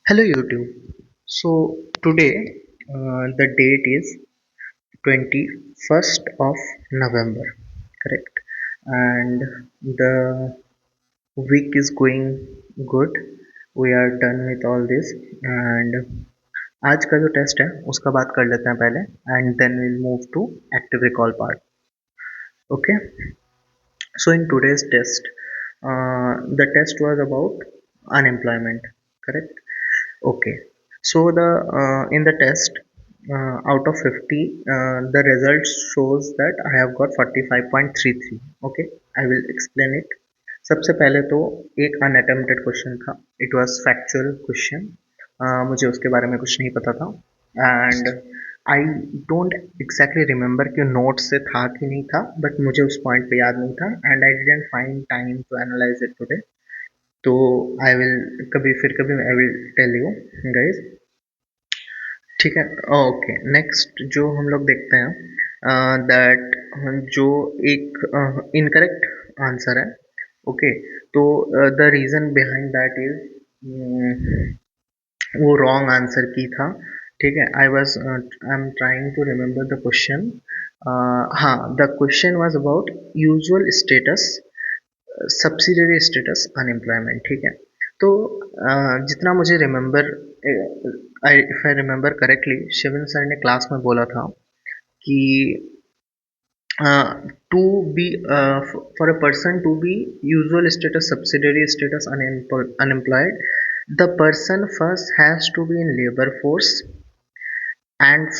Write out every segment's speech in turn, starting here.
Hello YouTube. So today the date is 21st of November, correct? And the week is going good. We are done with all this and आज का जो test है उसका बात कर लेते हैं पहले and then we'll move to active recall part. Okay. So in today's test, the test was about unemployment, correct? Okay. So the in the test, out of 50, the result shows that I have got 45.33. Okay, I will explain it. सबसे पहले तो एक unattempted question था. It was factual question. मुझे उसके बारे में कुछ नहीं पता था and I don't exactly remember कि नोट से था कि नहीं था, बट मुझे उस पॉइंट पे याद नहीं था and I didn't find time to analyse it today. तो आई विल कभी I will tell you guys. ठीक है. ओके, नेक्स्ट जो हम लोग देखते हैं दैट जो एक इनकरेक्ट आंसर है. ओके, तो the reason behind that is वो रॉन्ग आंसर की था. ठीक है. I am trying to remember the question. हाँ, the question was about usual status, subsidiary status unemployment. ठीक है. तो जितना मुझे remember, if I remember correctly, Shivan sir ने क्लास में बोला था कि to be for a person to be usual status, subsidiary status unemployed, the person first has to be in labour force and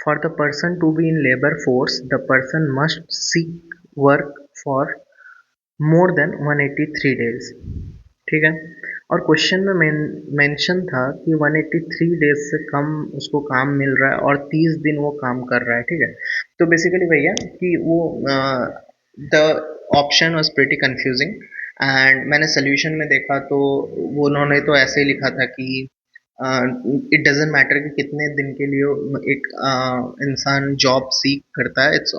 for the person to be in labor force the person must seek work for more than 183 days. ठीक है. और question में mention था कि 183 days से कम उसको काम मिल रहा है और 30 दिन वो काम कर रहा है. ठीक है. तो बेसिकली भैया कि वो the option was pretty confusing and मैंने सोल्यूशन में देखा तो वो उन्होंने तो ऐसे ही लिखा था कि इट डजेंट मैटर कि कितने दिन के लिए एक इंसान जॉब सीख करता है. इट्स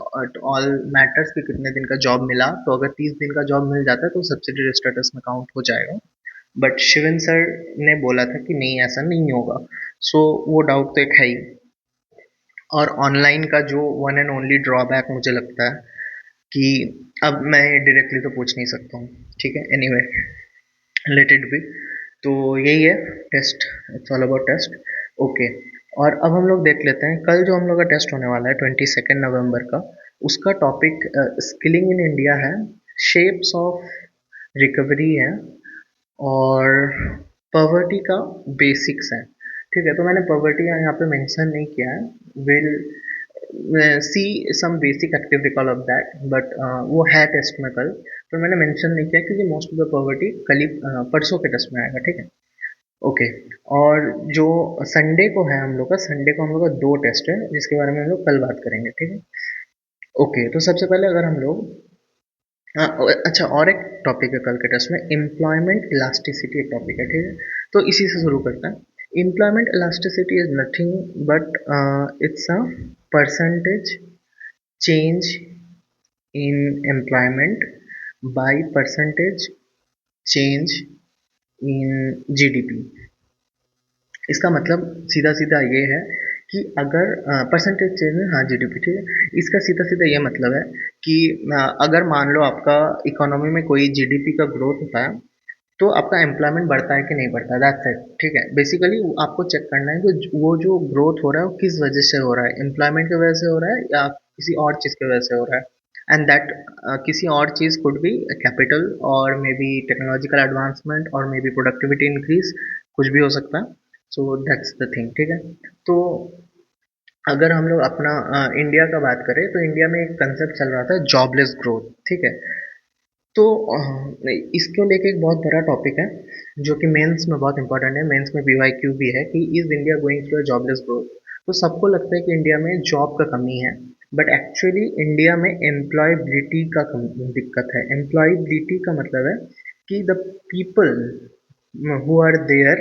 ऑल मैटर्स कि कितने दिन का जॉब मिला. तो अगर 30 दिन का जॉब मिल जाता है तो सब्सिडी स्टेटस में काउंट हो जाएगा. बट शिवन सर ने बोला था कि नहीं, ऐसा नहीं होगा. सो वो डाउट तो एक है ही. और ऑनलाइन का जो वन एंड ओनली ड्रॉबैक मुझे लगता है कि अब मैं डायरेक्टली तो पूछ नहीं सकता हूँ. ठीक है. Anyway, let it be. तो यही है test. It's all about test. Okay. और अब हम लोग देख लेते हैं कल जो हम लोग का टेस्ट होने वाला है 22 नवंबर का. उसका टॉपिक स्किलिंग इन इंडिया है, शेप्स ऑफ रिकवरी है और पॉवर्टी का बेसिक्स है. ठीक है. तो मैंने पॉवर्टी यहाँ पे मेंशन नहीं किया है. Will see some basic active recall of that, but वो है टेस्ट में कल. तो मैंने मेंशन नहीं किया क्योंकि मोस्ट ऑफ द पॉवर्टी कल ही परसों के टेस्ट में आएगा. ठीक है. ओके. और जो संडे को है हम लोग का, संडे को हम लोग का दो टेस्ट है जिसके बारे में हम लोग कल बात करेंगे. ठीक है. ओके. तो सबसे पहले अगर हम लोग अच्छा, और एक टॉपिक है कल के टेस्ट में, एम्प्लॉयमेंट इलास्टिसिटी एक टॉपिक है. ठीक है. तो इसी से शुरू करते हैं. Employment elasticity is nothing but it's a percentage change in employment by percentage change in GDP. इसका मतलब सीधा सीधा ये है कि अगर परसेंटेज चेंज में, हाँ, जीडीपी. ठीक है. इसका सीधा सीधा ये मतलब है कि अगर मान लो आपका इकोनॉमी में कोई जीडीपी का ग्रोथ होता है तो आपका एम्प्लॉयमेंट बढ़ता है कि नहीं बढ़ता है. That's it. ठीक है. बेसिकली आपको चेक करना है कि वो जो ग्रोथ हो रहा है वो किस वजह से हो रहा है, एम्प्लॉयमेंट की वजह से हो रहा है या किसी और चीज़ की वजह से हो रहा है. एंड दैट किसी और चीज़ कुड बी कैपिटल और मे बी टेक्नोलॉजिकल एडवांसमेंट और मे बी प्रोडक्टिविटी इंक्रीज, कुछ भी हो सकता है. So that's the thing. ठीक है. तो अगर हम लोग अपना इंडिया का बात करें तो इंडिया में एक कंसेप्ट चल रहा था जॉबलेस ग्रोथ. ठीक है. तो इसको लेके एक बहुत बड़ा टॉपिक है जो कि मेंस में बहुत इंपॉर्टेंट है. मेंस में BYQ भी है कि is India going through a jobless growth. तो सबको लगता है कि इंडिया में जॉब का कमी है, बट एक्चुअली इंडिया में एम्प्लॉयबिलिटी का दिक्कत है. एम्प्लॉयबिलिटी का मतलब है कि the people who are there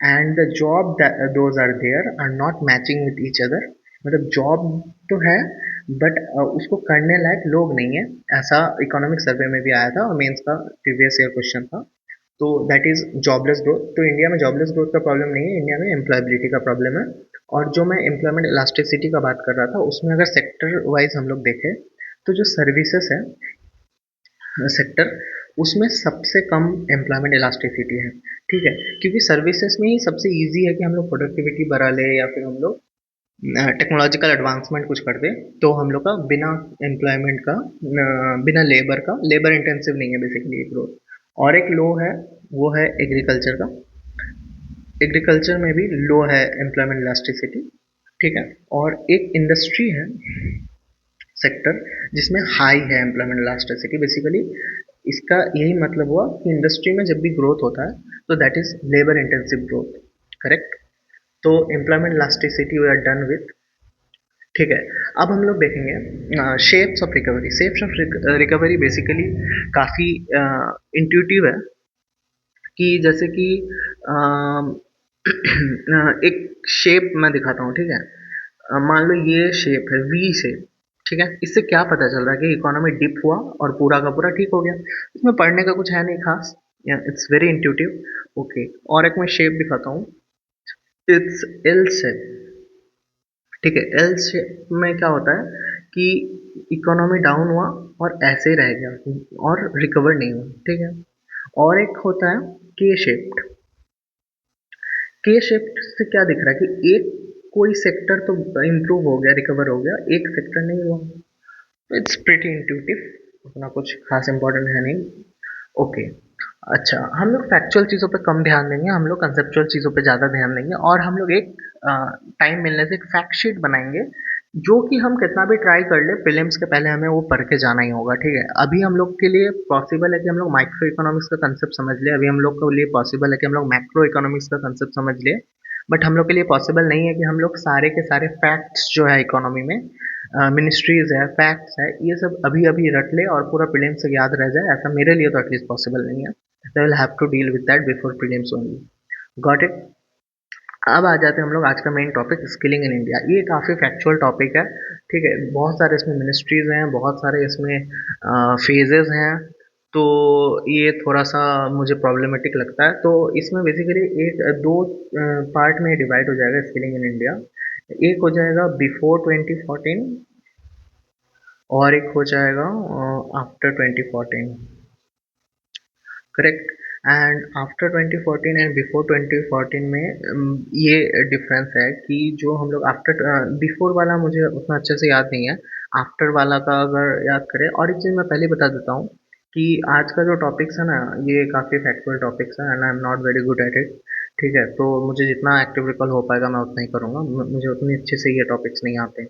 and the job that those are there are not matching with each other. मतलब जॉब तो है बट उसको करने लायक लोग नहीं है. ऐसा इकोनॉमिक सर्वे में भी आया था और मेंस का प्रीवियस ईयर क्वेश्चन था. तो दैट इज जॉबलेस ग्रोथ। तो इंडिया में जॉबलेस ग्रोथ का प्रॉब्लम नहीं है, इंडिया में एम्प्लॉयबिलिटी का प्रॉब्लम है। और जो मैं एम्प्लॉयमेंट इलास्टिसिटी का बात कर रहा था, उसमें अगर सेक्टर वाइज हम लोग देखें तो जो सर्विसेज है सेक्टर, उसमें सबसे कम एम्प्लॉयमेंट इलास्टिसिटी है। ठीक है, क्योंकि सर्विसेज में ही सबसे ईजी है कि हम लोग प्रोडक्टिविटी बढ़ा ले या फिर हम लोग टेक्नोलॉजिकल एडवांसमेंट कुछ कर दे, तो हम लोग का बिना एम्प्लॉयमेंट का बिना लेबर का, लेबर इंटेंसिव नहीं है बेसिकली ये ग्रोथ। और एक लो है, वो है एग्रीकल्चर का। एग्रीकल्चर में भी लो है एम्प्लॉयमेंट इलास्टिसिटी। ठीक है, और एक इंडस्ट्री है सेक्टर जिसमें हाई है एम्प्लॉयमेंट इलास्टिसिटी। बेसिकली इसका यही मतलब हुआ कि इंडस्ट्री में जब भी ग्रोथ होता है तो that is labour intensive growth. Correct. तो employment elasticity we are done with. ठीक है, अब हम लोग देखेंगे shapes of recovery. Shapes of recovery basically काफ़ी इंट्यूटिव है, कि जैसे कि अम, एक शेप मैं दिखाता हूँ। ठीक है, मान लो ये शेप है वी शेप। ठीक है, इससे क्या पता चल रहा है कि इकोनॉमी डिप हुआ और पूरा का पूरा ठीक हो गया। इसमें पढ़ने का कुछ है नहीं खास, इट्स वेरी इंट्यूटिव। ओके, और एक मैं शेप दिखाता हूँ, इट्स एल शेप। ठीक है, एल शेप में क्या होता है कि इकोनॉमी डाउन हुआ और ऐसे ही रह गया और रिकवर नहीं हुआ। ठीक है, और एक होता है के शेप्ड। के शिफ्ट से क्या दिख रहा है कि एक कोई सेक्टर तो इम्प्रूव हो गया, रिकवर हो गया, एक सेक्टर नहीं हुआ। इट्स प्रीटी इंट्यूटिव, उतना कुछ खास इंपॉर्टेंट है नहीं। ओके, अच्छा, हम लोग फैक्चुअल चीज़ों पे कम ध्यान देंगे, हम लोग कंसेप्चुअल चीज़ों पे ज़्यादा ध्यान देंगे, और हम लोग एक टाइम मिलने से एक फैक्ट शीट बनाएंगे, जो कि हम कितना भी ट्राई कर ले, प्रीलिम्स के पहले हमें वो पढ़ के जाना ही होगा। ठीक है, अभी हम लोग के लिए पॉसिबल है कि हम लोग माइक्रो इकोनॉमिक्स का कंसेप्ट समझ ले, अभी हम लोग के लिए पॉसिबल है कि हम लोग मैक्रो इकोनॉमिक्स का कंसेप्ट समझ ले, बट हम लोग के लिए पॉसिबल नहीं है कि हम लोग सारे के सारे फैक्ट्स जो है इकोनॉमी में, मिनिस्ट्रीज है, फैक्ट्स है, ये सब अभी अभी रट ले और पूरा प्रीलिम्स से याद रह जाए, ऐसा मेरे लिए तो एटलीस्ट पॉसिबल नहीं है। They will have to deal with that before prelims only. Got it. अब आ जाते हैं हम लोग आज का main topic, skilling in India. ये काफ़ी फैक्चुअल टॉपिक है। ठीक है, बहुत सारे इसमें मिनिस्ट्रीज हैं, बहुत सारे इसमें फेजेस हैं, तो ये थोड़ा सा मुझे प्रॉब्लमेटिक लगता है। तो इसमें बेसिकली एक दो पार्ट में डिवाइड हो जाएगा स्किलिंग इन इंडिया। एक हो जाएगा बिफोर 2014 और एक हो जाएगा after 2014। Correct. And after 2014 and before 2014 में ये डिफरेंस है कि जो हम लोग आफ्टर, बिफोर वाला मुझे उतना अच्छे से याद नहीं है, आफ्टर वाला का अगर याद करें। और एक चीज़ मैं पहले बता देता हूँ कि आज का जो टॉपिक्स है ना, ये काफ़ी फैक्चुअल टॉपिक्स है and I am not very good at it. ठीक है, तो मुझे जितना एक्टिव रिकॉल हो पाएगा मैं उतना ही करूँगा, मुझे उतनी अच्छे से ये टॉपिक्स नहीं आते।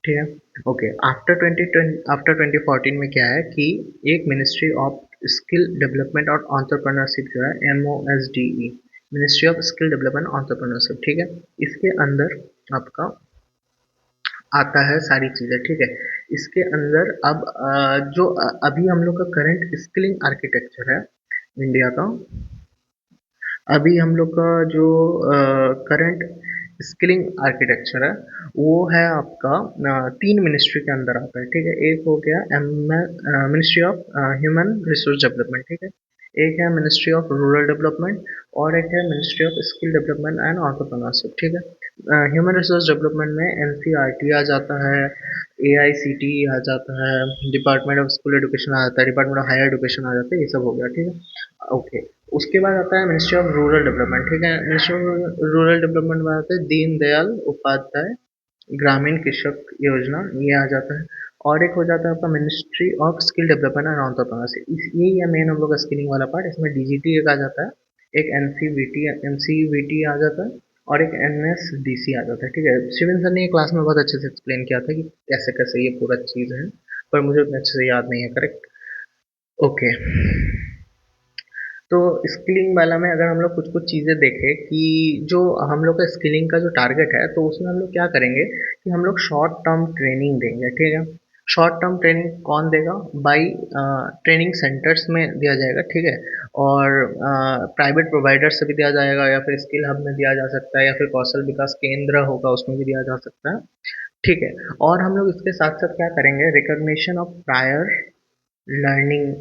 ठीक है। ओके, आफ्टर 2014 में क्या है कि एक मिनिस्ट्री ऑफ स्किल डेवलपमेंट और एंटरप्रेन्योरशिप जो है, MOSDE, ministry of skill development entrepreneurship. ठीक है, इसके अंदर आपका आता है सारी चीज़ें। ठीक है, इसके अंदर अब जो अभी हम लोग का करंट स्किलिंग आर्किटेक्चर है इंडिया का, अभी हम लोग का जो करंट स्किलिंग आर्किटेक्चर है, वो है आपका तीन मिनिस्ट्री के अंदर आता है। ठीक है, एक हो गया ministry of human resource development. ठीक है, एक है मिनिस्ट्री ऑफ रूरल डेवलपमेंट, और एक है ministry of skill development and entrepreneurship. ठीक है, ह्यूमन रिसोर्स डेवलपमेंट में NCERT आ जाता है, AICTE आ जाता है, डिपार्टमेंट ऑफ स्कूल एजुकेशन आ जाता है, डिपार्टमेंट ऑफ हायर एजुकेशन आ जाता है, ये सब हो गया। ठीक है, ओके। उसके बाद आता है मिनिस्ट्री ऑफ रूरल डेवलपमेंट। ठीक है, मिनिस्ट्री ऑफ रूरल डेवलपमेंट में आता है दीन दयाल उपाध्याय ग्रामीण कृषक योजना, ये आ जाता है। और एक हो जाता है आपका ministry of skill development and entrepreneurship. यही है मेन हम लोग का स्किलिंग वाला पार्ट। इसमें DGT एक आ जाता है, एक MCVT आ जाता है, और एक NSDC आ जाता है। ठीक है, शिवन सर ने ये क्लास में बहुत अच्छे से एक्सप्लेन किया था कि कैसे कैसे ये पूरा चीज़ है, पर मुझे उतना अच्छे से याद नहीं है। करेक्ट। ओके, तो स्किलिंग वाला में अगर हम लोग कुछ कुछ चीज़ें देखें कि जो हम लोग का स्किलिंग का जो टारगेट है, तो उसमें हम लोग क्या करेंगे कि हम लोग शॉर्ट टर्म ट्रेनिंग देंगे। ठीक है, शॉर्ट टर्म ट्रेनिंग कौन देगा? बाई ट्रेनिंग सेंटर्स में दिया जाएगा। ठीक है, और प्राइवेट प्रोवाइडर से भी दिया जाएगा, या फिर स्किल हब में दिया जा सकता है, या फिर कौशल विकास केंद्र होगा उसमें भी दिया जा सकता है। ठीक है, और हम लोग इसके साथ साथ क्या करेंगे, रिकॉग्निशन ऑफ प्रायर लर्निंग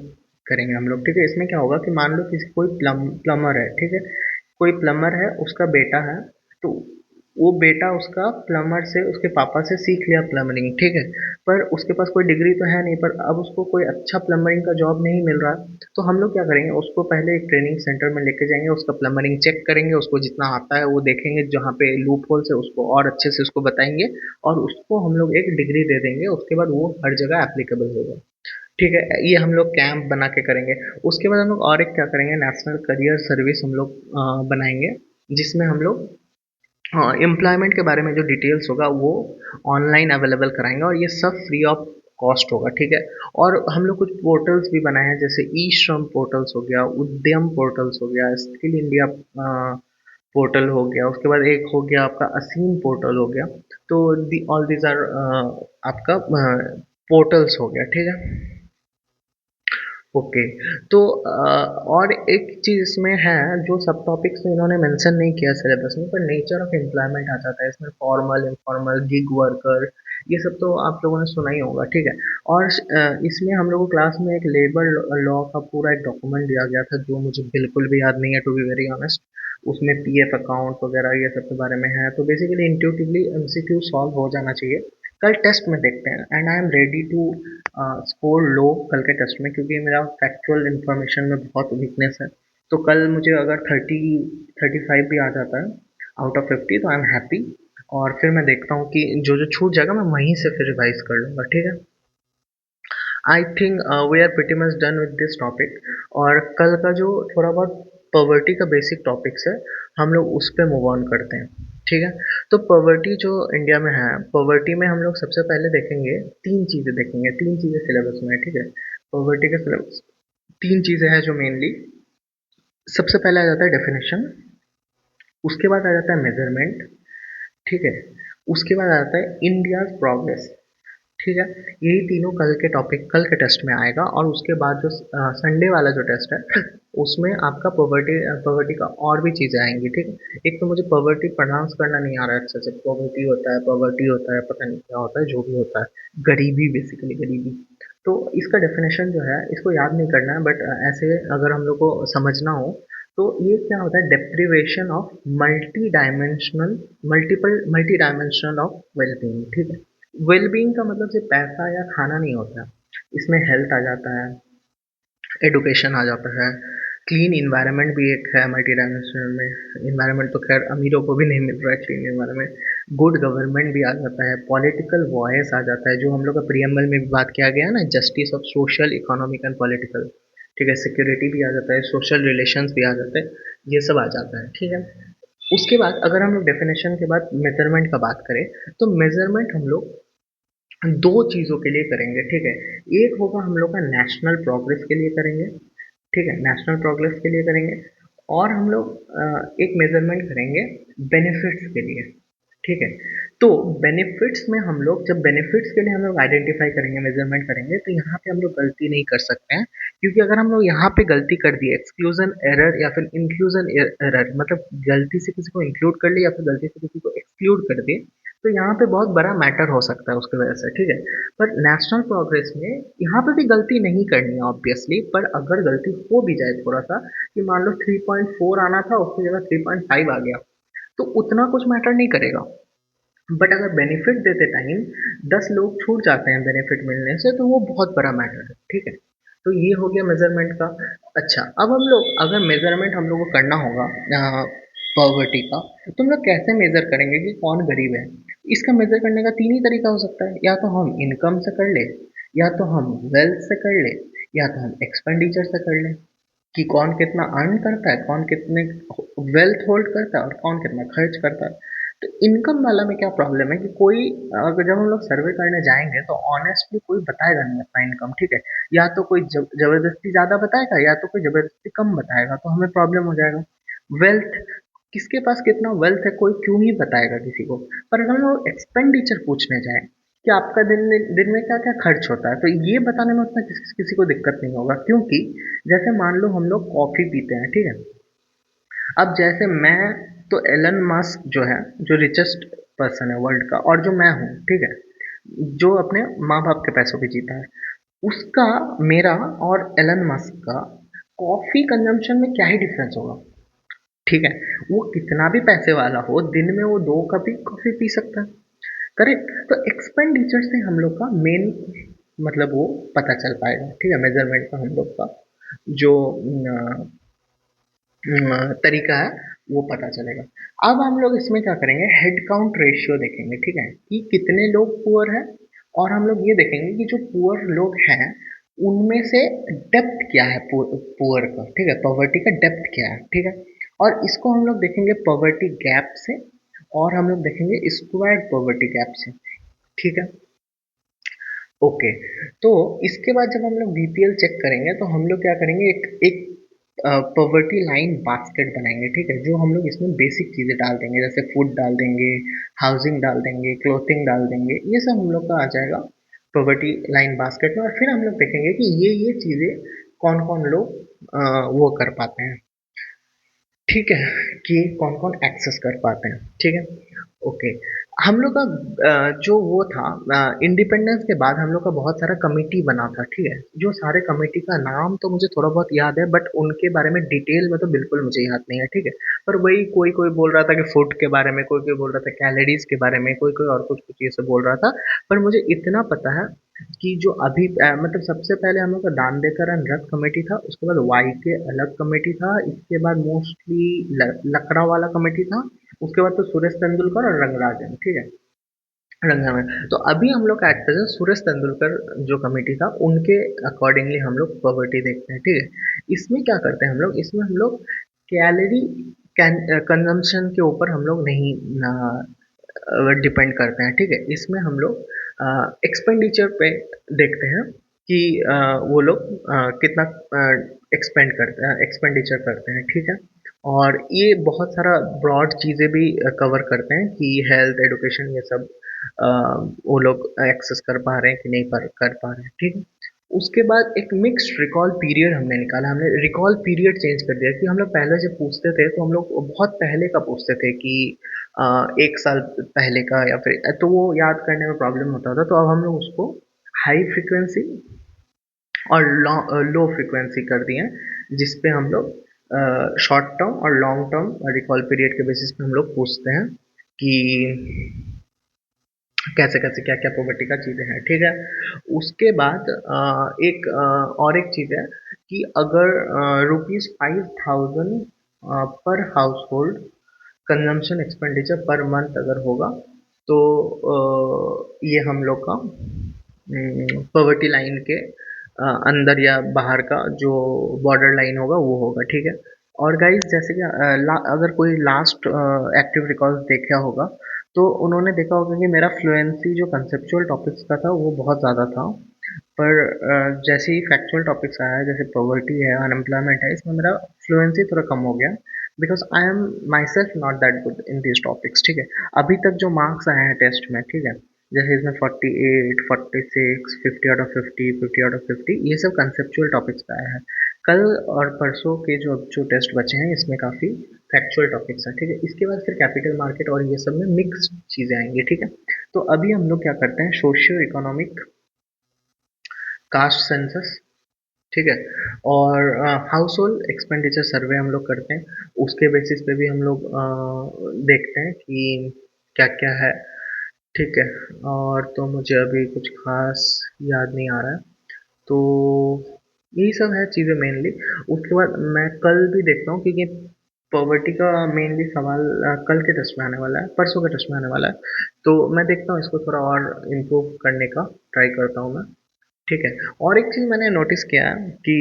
करेंगे हम लोग, ठीक है। इसमें क्या होगा कि मान लो किसी कोई प्लम्बर है, ठीक है। कोई प्लम्बर है, उसका बेटा है, तो वो बेटा उसका प्लम्बर से, उसके पापा से सीख लिया प्लम्बरिंग, ठीक है। पर उसके पास कोई डिग्री तो है नहीं, पर अब उसको कोई अच्छा प्लम्बरिंग का जॉब नहीं मिल रहा, तो हम लोग क्या करेंगे, उसको पहले एक ट्रेनिंग सेंटर में लेके जाएंगे, उसका प्लम्बरिंग चेक करेंगे, उसको जितना आता है वो देखेंगे, जहाँ पे लूप होल्स है उसको और अच्छे से उसको बताएंगे, और उसको हम लोग एक डिग्री दे देंगे। उसके बाद वो हर जगह एप्लीकेबल होगा, ठीक है। ये हम लोग कैंप बना के करेंगे। उसके बाद हम लोग और एक क्या करेंगे, नेशनल करियर सर्विस हम लोग बनाएंगे, जिसमें हम लोग एम्प्लॉयमेंट के बारे में जो डिटेल्स होगा वो ऑनलाइन अवेलेबल कराएंगे, और ये सब फ्री ऑफ कॉस्ट होगा, ठीक है। और हम लोग कुछ पोर्टल्स भी बनाए हैं, जैसे ई श्रम पोर्टल्स हो गया, उद्यम पोर्टल्स हो गया, स्किल इंडिया पोर्टल हो गया, उसके बाद एक हो गया आपका असीम पोर्टल हो गया। तो ऑल दीज आर आपका पोर्टल्स हो गया, ठीक है। ओके। तो और एक चीज़ इसमें है, जो सब टॉपिक्स में इन्होंने मेंशन नहीं किया सिलेबस में, पर नेचर ऑफ एम्प्लॉयमेंट आ जाता है इसमें, फॉर्मल इनफॉर्मल गिग वर्कर, ये सब तो आप लोगों ने सुना ही होगा, ठीक है। और इसमें हम लोगों को क्लास में एक लेबर लॉ का पूरा एक डॉक्यूमेंट दिया गया था, जो मुझे बिल्कुल भी याद नहीं है, टू बी वेरी ऑनेस्ट। उसमें पीएफ अकाउंट वगैरह ये सब के बारे में है, तो बेसिकली इंट्यूटिवली एमसीक्यू सॉल्व हो जाना चाहिए। कल टेस्ट में देखते हैं, and I am ready to score लो कल के टेस्ट में, क्योंकि मेरा फैक्चुअल इंफॉर्मेशन में बहुत वीकनेस है। तो कल मुझे अगर 30-35 भी आ जाता है आउट ऑफ 50, तो आई एम हैप्पी। और फिर मैं देखता हूँ कि जो जो छूट जाएगा मैं वहीं से फिर रिवाइज कर लूँगा, ठीक है। I think we are pretty much done with this topic. और कल का जो थोड़ा बहुत पॉवर्टी का बेसिक टॉपिक्स है, हम लोग उस पर मूव ऑन करते हैं, ठीक है। तो पॉवर्टी जो इंडिया में है, पॉवर्टी में हम लोग सबसे पहले देखेंगे, तीन चीज़ें देखेंगे, तीन चीज़ें सिलेबस में है, ठीक है। पॉवर्टी के सिलेबस तीन चीज़ें हैं जो मेनली, सबसे पहले आ जाता है डेफिनेशन, उसके बाद आ जाता है मेजरमेंट, ठीक है। उसके बाद आ जाता है इंडियाज प्रोग्रेस, ठीक है। यही तीनों कल के टॉपिक कल के टेस्ट में आएगा। और उसके बाद जो संडे वाला जो टेस्ट है, उसमें आपका पॉवर्टी का और भी चीज़ें आएंगी, ठीक है। एक तो मुझे पॉवर्टी प्रोनाउंस करना नहीं आ रहा है अच्छे से, पॉवर्टी होता है, पता नहीं क्या होता है, जो भी होता है, गरीबी, बेसिकली गरीबी। तो इसका डेफिनेशन जो है, इसको याद नहीं करना है, बट ऐसे अगर हम लोग को समझना हो, तो ये क्या होता है, deprivation of multi dimensional of wellbeing, ठीक है। वेलबींग का मतलब सिर्फ पैसा या खाना नहीं होता, इसमें हेल्थ आ जाता है, एडुकेशन आ जाता है, क्लीन इन्वायरमेंट भी एक है मल्टी डायमेंशनल में। इन्वायरमेंट तो खैर अमीरों को भी नहीं मिल रहा है, क्लीन इन्वायरमेंट। गुड गवर्नमेंट भी आ जाता है, पॉलिटिकल वॉयस आ जाता है, जो हम लोग का प्रियम्बल में भी बात किया गया है ना, justice of social economic and political, ठीक है। सिक्योरिटी भी आ जाता है, सोशल रिलेशंस भी आ जाते हैं, ये सब आ जाता है, ठीक है। उसके बाद अगर हम लोग डेफिनेशन के बाद मेजरमेंट का बात करें, तो मेजरमेंट हम लोग दो चीज़ों के लिए करेंगे, ठीक है। एक होगा हम लोग का नेशनल प्रोग्रेस के लिए करेंगे, ठीक है, नेशनल प्रोग्रेस के लिए करेंगे। और हम लोग एक मेजरमेंट करेंगे बेनिफिट्स के लिए, ठीक है। तो बेनिफिट्स में हम लोग, जब बेनिफिट्स के लिए हम लोग आइडेंटिफाई करेंगे, मेजरमेंट करेंगे, तो यहाँ पे हम लोग गलती नहीं कर सकते हैं, क्योंकि अगर हम लोग यहाँ पे गलती कर दिए, एक्सक्लूजन एरर या फिर इंक्लूजन एरर, मतलब गलती से किसी को इंक्लूड कर लिया या फिर गलती से किसी को एक्सक्लूड कर दिए, तो यहाँ पे बहुत बड़ा मैटर हो सकता है उसकी वजह से, ठीक है। पर नेशनल प्रोग्रेस में यहाँ पे भी गलती नहीं करनी है ऑब्वियसली, पर अगर गलती हो भी जाए थोड़ा सा, कि मान लो 3.4 आना था, उसकी जगह 3.5 आ गया, तो उतना कुछ मैटर नहीं करेगा। बट अगर बेनिफिट देते टाइम 10 लोग छूट जाते हैं बेनिफिट मिलने से, तो वो बहुत बड़ा मैटर है, ठीक है। तो ये हो गया मेजरमेंट का। अच्छा, अब हम लोग अगर मेजरमेंट हम लोग को करना होगा पॉवर्टी का, तो हम लोग कैसे मेजर करेंगे कि कौन गरीब है। इसका मेजर करने का तीन ही तरीका हो सकता है, या तो हम इनकम से कर ले, या तो हम वेल्थ से कर ले, या तो हम एक्सपेंडिचर से कर ले, कि कौन कितना अर्न करता है, कौन कितने वेल्थ होल्ड करता है, और कौन कितना खर्च करता है। तो इनकम वाला में क्या प्रॉब्लम है कि कोई, अगर जब हम लोग सर्वे करने जाएंगे, तो ऑनेस्टली कोई बताएगा नहीं अपना इनकम, ठीक है। या तो कोई जबरदस्ती ज्यादा बताएगा, या तो कोई जबरदस्ती कम बताएगा, तो हमें प्रॉब्लम हो जाएगा। वेल्थ, किसके पास कितना वेल्थ है कोई क्यों ही बताएगा किसी को। पर अगर हम लोग एक्सपेंडिचर पूछने जाए कि आपका दिन में क्या क्या खर्च होता है, तो ये बताने में उतना किसी को दिक्कत नहीं होगा, क्योंकि जैसे मान लो हम लोग कॉफी पीते हैं, ठीक है। अब जैसे मैं, तो एलन मस्क जो है, जो रिचेस्ट पर्सन है वर्ल्ड का, और जो मैं हूँ, ठीक है, जो अपने माँ बाप के पैसों पे जीता है, उसका, मेरा और एलन मस्क का कॉफी कंजम्पशन में क्या ही डिफरेंस होगा। ठीक है, वो कितना भी पैसे वाला हो, दिन में वो 2 कप ही कॉफी पी सकता है। करेक्ट। तो एक्सपेंडिचर से हम लोग का मेन मतलब वो पता चल पाएगा। ठीक है, मेजरमेंट का हम लोग का जो तरीका है वो पता चलेगा। अब हम लोग इसमें क्या करेंगे, हेड काउंट रेशियो देखेंगे। ठीक है, कि कितने लोग पुअर हैं, और हम लोग ये देखेंगे कि जो पुअर लोग हैं उनमें से डेप्थ क्या है पुअर का। ठीक है, पॉवर्टी का डेप्थ क्या है। ठीक है, और इसको हम लोग देखेंगे पॉवर्टी गैप से, और हम लोग देखेंगे स्क्वायर्ड पॉवर्टी गैप से। ठीक है, ओके। तो इसके बाद जब हम लोग बीपीएल चेक करेंगे तो हम लोग क्या करेंगे, एक एक पॉवर्टी लाइन बास्केट बनाएंगे। ठीक है, जो हम लोग इसमें बेसिक चीज़ें डाल देंगे, जैसे फूड डाल देंगे, हाउसिंग डाल देंगे, क्लोथिंग डाल देंगे, ये सब हम लोग का आ जाएगा पॉवर्टी लाइन बास्केट में। और फिर हम लोग देखेंगे कि ये चीज़ें कौन कौन लोग वो कर पाते हैं। ठीक है, कि कौन कौन एक्सेस कर पाते हैं। ठीक है, ओके। हम लोग का जो वो था, इंडिपेंडेंस के बाद हम लोग का बहुत सारा कमेटी बना था। ठीक है, जो सारे कमेटी का नाम तो मुझे थोड़ा बहुत याद है, बट उनके बारे में डिटेल में तो बिल्कुल मुझे याद नहीं है। ठीक है, पर वही कोई कोई बोल रहा था कि फूड के बारे में, कोई कोई बोल रहा था कैलोरीज के बारे में, कोई कोई और कुछ कुछ ये सब बोल रहा था। पर मुझे इतना पता है कि जो अभी मतलब सबसे पहले हम लोग का दांडेकर एंड रथ कमेटी था, उसके बाद वाई के अलग कमेटी था, इसके बाद मोस्टली लकड़ा वाला कमेटी था, उसके बाद तो सुरेश तेंदुलकर और रंगराजन। ठीक है, रंगा में तो अभी हम लोग एट प्रेजेंट सुरेश तेंदुलकर जो कमेटी था उनके अकॉर्डिंगली हम लोग पॉवर्टी देखते हैं। ठीक है, इसमें क्या करते हैं हम लोग, इसमें हम लोग कैलोरी कंजम्पशन के ऊपर हम लोग नहीं डिपेंड करते हैं। ठीक है, इसमें हम लोग एक्सपेंडिचर पे देखते हैं कि वो लोग कितना एक्सपेंड करते हैं, एक्सपेंडिचर करते हैं। ठीक है, और ये बहुत सारा ब्रॉड चीज़ें भी कवर करते हैं कि हेल्थ, एडुकेशन, ये सब अ, वो लोग एक्सेस कर पा रहे हैं कि नहीं कर पा रहे हैं। ठीक है, उसके बाद एक मिक्स्ड रिकॉल पीरियड हमने निकाला। हमने रिकॉल पीरियड चेंज कर दिया कि हम लोग पहले जब पूछते थे तो हम लोग बहुत पहले का पूछते थे कि 1 साल पहले का, या फिर तो वो याद करने में प्रॉब्लम होता था। तो अब हम लोग उसको हाई फ्रिक्वेंसी और लो फ्रिक्वेंसी कर दिए हैं, जिस पे हम लोग शॉर्ट टर्म और लॉन्ग टर्म रिकॉल पीरियड के बेसिस पे हम लोग पूछते हैं कि कैसे कैसे क्या क्या पॉवर्टी का चीज़ें हैं। ठीक है, उसके बाद और एक चीज़ है कि अगर ₹5000 पर house hold consumption expenditure per month अगर होगा, तो ये हम लोग का पॉवर्टी लाइन के अंदर या बाहर का जो बॉर्डर लाइन होगा वो होगा। ठीक है, और गाइस जैसे कि अगर कोई लास्ट एक्टिव रिकॉर्ड देखा होगा तो उन्होंने देखा होगा कि मेरा फ्लुएंसी जो कंसेप्चुअल टॉपिक्स का था वो बहुत ज़्यादा था, पर जैसे ही फैक्चुअल टॉपिक्स आया है, जैसे पॉवर्टी है, अनएम्प्लॉयमेंट है, इसमें मेरा फ्लुएंसी थोड़ा कम हो गया, because I am my self not that good in this topics. ठीक है, अभी तक जो मार्क्स आए हैं टेस्ट में, ठीक है, जैसे इसमें 48, 46, 50 आउट ऑफ 50, 50 आउट ऑफ 50, ये सब कंसेप्चुअल टॉपिक्स का आया है। कल और परसों के जो जो टेस्ट बचे हैं इसमें काफ़ी फैक्चुअल टॉपिक्स हैं। ठीक है, इसके बाद फिर कैपिटल मार्केट और ये सब में मिक्स चीज़ें आएंगी। ठीक है, तो अभी हम लोग क्या करते हैं, सोशियो इकोनॉमिक कास्ट सेंसस। ठीक है, और हाउस होल्ड एक्सपेंडिचर सर्वे हम लोग करते हैं, उसके बेसिस पे भी हम लोग देखते हैं कि क्या क्या है। ठीक है, और तो मुझे अभी कुछ खास याद नहीं आ रहा है, तो यही सब है चीज़ें मेनली। उसके बाद मैं कल भी देखता हूँ, क्योंकि पॉवर्टी का मेनली सवाल कल के टेस्ट में आने वाला है, परसों के टेस्ट में आने वाला है, तो मैं देखता हूँ इसको थोड़ा और इम्प्रूव करने का ट्राई करता हूँ मैं। ठीक है, और एक चीज़ मैंने नोटिस किया है कि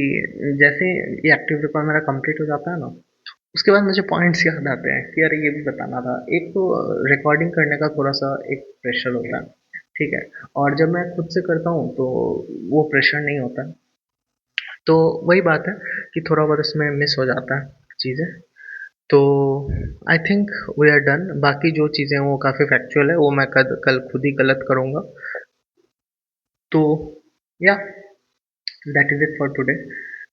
जैसे ये एक्टिव रिकॉर्ड मेरा कंप्लीट हो जाता है ना, उसके बाद मुझे पॉइंट्स याद आते हैं कि अरे ये भी बताना था। एक तो रिकॉर्डिंग करने का थोड़ा सा एक प्रेशर होता है। ठीक है, और जब मैं खुद से करता हूँ तो वो प्रेशर नहीं होता है। तो वही बात है कि थोड़ा बहुत इसमें मिस हो जाता है चीज़ें। तो I think we are done. बाकी जो चीज़ें हैं वो काफ़ी फैक्चुअल है, वो मैं कल खुद ही गलत करूँगा। तो या that is it for today.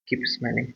Keep smiling.